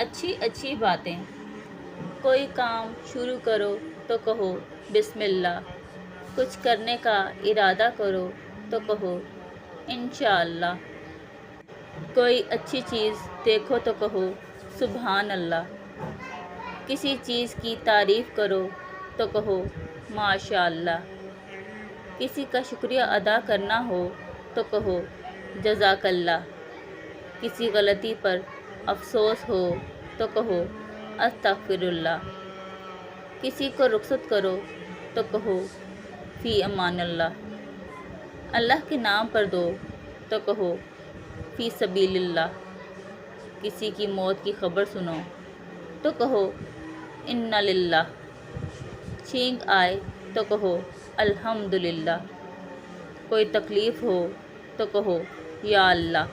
اچھی اچھی باتیں۔ کوئی کام شروع کرو تو کہو بسم اللہ، کچھ کرنے کا ارادہ کرو تو کہو انشاءاللہ، کوئی اچھی چیز دیکھو تو کہو سبحان اللہ، کسی چیز کی تعریف کرو تو کہو ماشاءاللہ، کسی کا شکریہ ادا کرنا ہو تو کہو جزاک اللہ، کسی غلطی پر افسوس ہو تو کہو استغفر اللہ، کسی کو رخصت کرو تو کہو فی امان اللہ، اللہ کے نام پر دو تو کہو فی سبیل اللہ، کسی کی موت کی خبر سنو تو کہو انا للہ، چھینک آئے تو کہو الحمدللہ، کوئی تکلیف ہو تو کہو یا اللہ۔